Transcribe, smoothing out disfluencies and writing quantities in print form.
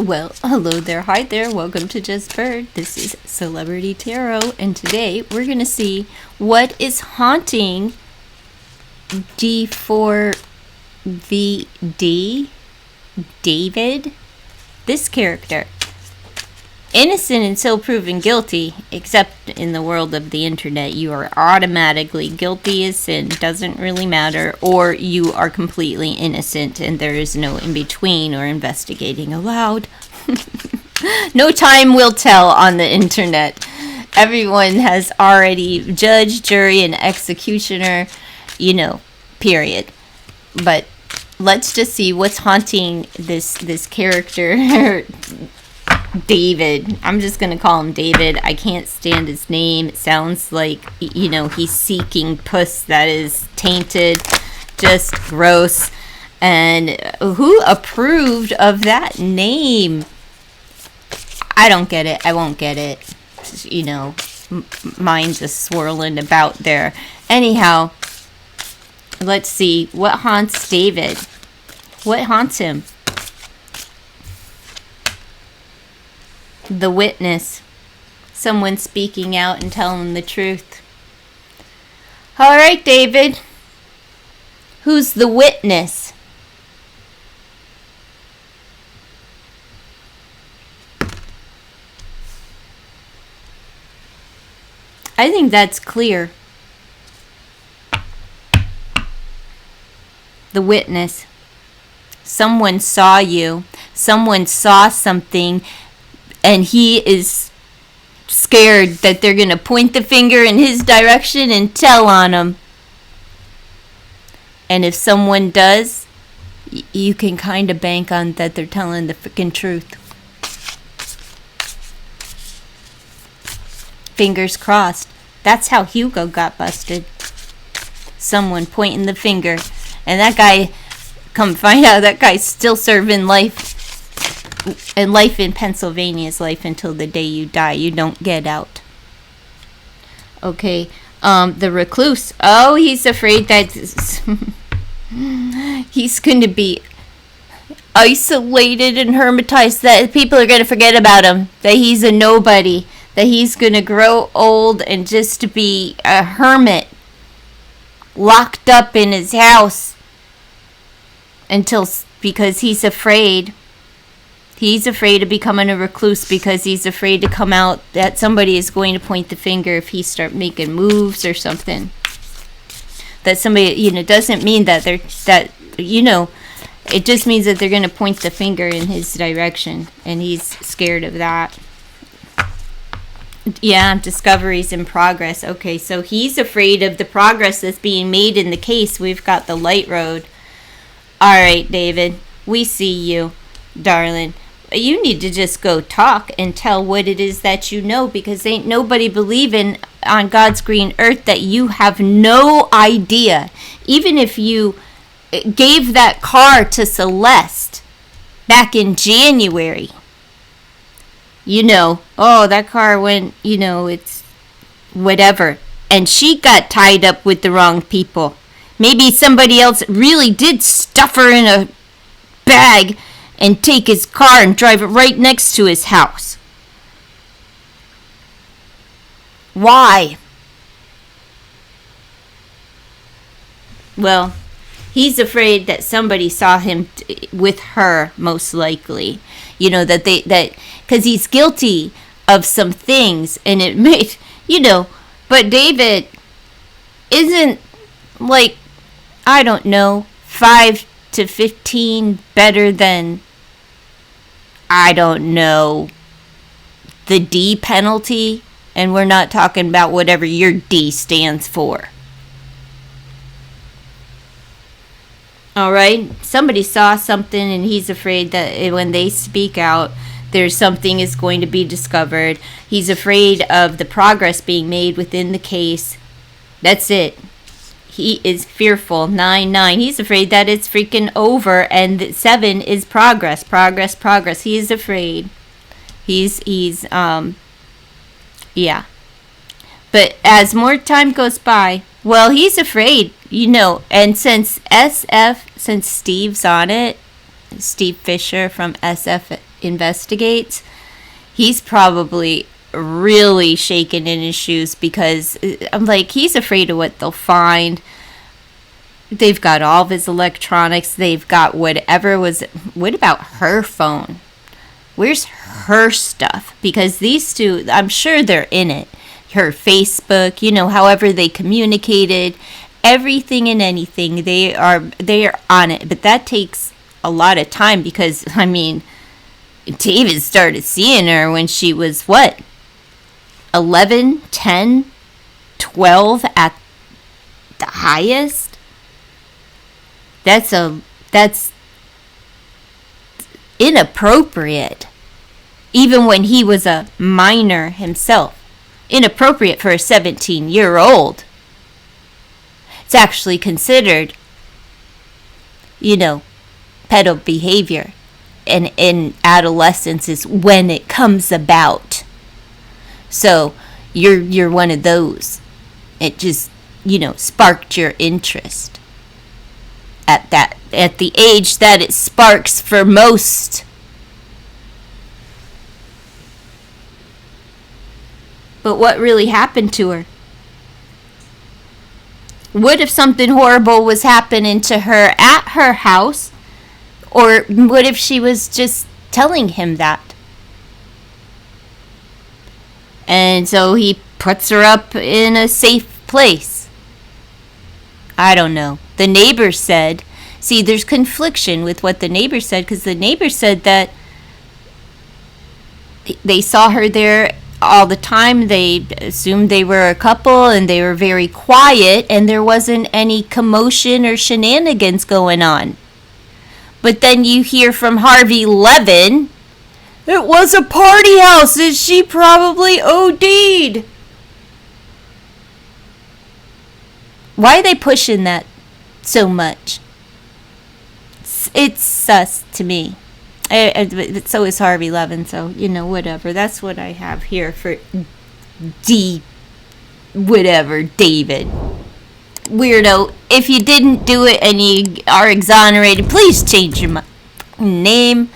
Well, hello there, hi there, welcome to Just Bird. This is Celebrity Tarot, and today we're going to see what is haunting D4vd, David, this character. Innocent until proven guilty, except in the world of the internet, you are automatically guilty as sin, doesn't really matter, or you are completely innocent and there is no in-between or investigating allowed. No time will tell on the internet. Everyone has already judge, jury, and executioner, period. But let's just see what's haunting this character. David. I'm just going to call him David. I can't stand his name. It sounds like, he's seeking puss that is tainted. Just gross. And who approved of that name? I don't get it. I won't get it. Mind just swirling about there. Anyhow, let's see. What haunts David? What haunts him? The witness. Someone speaking out and telling the truth. All right, David. Who's the witness? I think that's clear. The witness. Someone saw you. Someone saw something. And he is scared that they're going to point the finger in his direction and tell on him. And if someone does, you can kind of bank on that they're telling the freaking truth. Fingers crossed. That's how Hugo got busted. Someone pointing the finger. And that guy, come find out, that guy's still serving life. And life in Pennsylvania is life until the day you die. You don't get out. Okay. The recluse. Oh, he's afraid that he's going to be isolated and hermitized. That people are going to forget about him. That he's a nobody. That he's going to grow old and just be a hermit. Locked up in his house. Because he's afraid. He's afraid of becoming a recluse because he's afraid to come out that somebody is going to point the finger if he start making moves or something. That somebody, doesn't mean that it just means that they're going to point the finger in his direction, and he's scared of that. Yeah, discoveries in progress. Okay, so he's afraid of the progress that's being made in the case. We've got the light road. All right, David, we see you, darling. You need to just go talk and tell what it is that you know, because ain't nobody believing on God's green earth that you have no idea. Even if you gave that car to Celeste back in January, that car went, it's whatever. And she got tied up with the wrong people. Maybe somebody else really did stuff her in a bag and take his car and drive it right next to his house. Why? Well, he's afraid that somebody saw him with her, most likely. Because he's guilty of some things, and it made, but David isn't, 5 to 15 better than, the D penalty, and we're not talking about whatever your D stands for. All right, somebody saw something, and he's afraid that when they speak out, there's something is going to be discovered. He's afraid of the progress being made within the case. That's it. He is fearful. 9. He's afraid that it's freaking over, and 7 is progress. He is afraid. Yeah. But as more time goes by, well, he's afraid, and since Steve's on it, Steve Fisher from SF, investigates, he's probably really shaking in his shoes, because I'm like, he's afraid of what they'll find. They've got all of his electronics. They've got whatever was... What about her phone? Where's her stuff? Because these two, I'm sure they're in it. Her Facebook, however they communicated, everything and anything, they are on it. But that takes a lot of time, because, David started seeing her when she was, 11, 10, 12 at the highest? That's inappropriate. Even when he was a minor himself. Inappropriate for a 17-year-old. It's actually considered, pedo behavior. And in adolescence is when it comes about. So you're one of those. It just, sparked your interest. At the age that it sparks for most. But what really happened to her? What if something horrible was happening to her at her house? Or what if she was just telling him that? And so he puts her up in a safe place. I don't know. The neighbor said, see, there's confliction with what the neighbor said, because the neighbor said that they saw her there all the time. They assumed they were a couple, and they were very quiet, and there wasn't any commotion or shenanigans going on. But then you hear from Harvey Levin, it was a party house, and she probably OD'd. Why are they pushing that so much? It's sus to me. So is Harvey Levin, so, whatever. That's what I have here for David. Weirdo. If you didn't do it and you are exonerated, please change your name.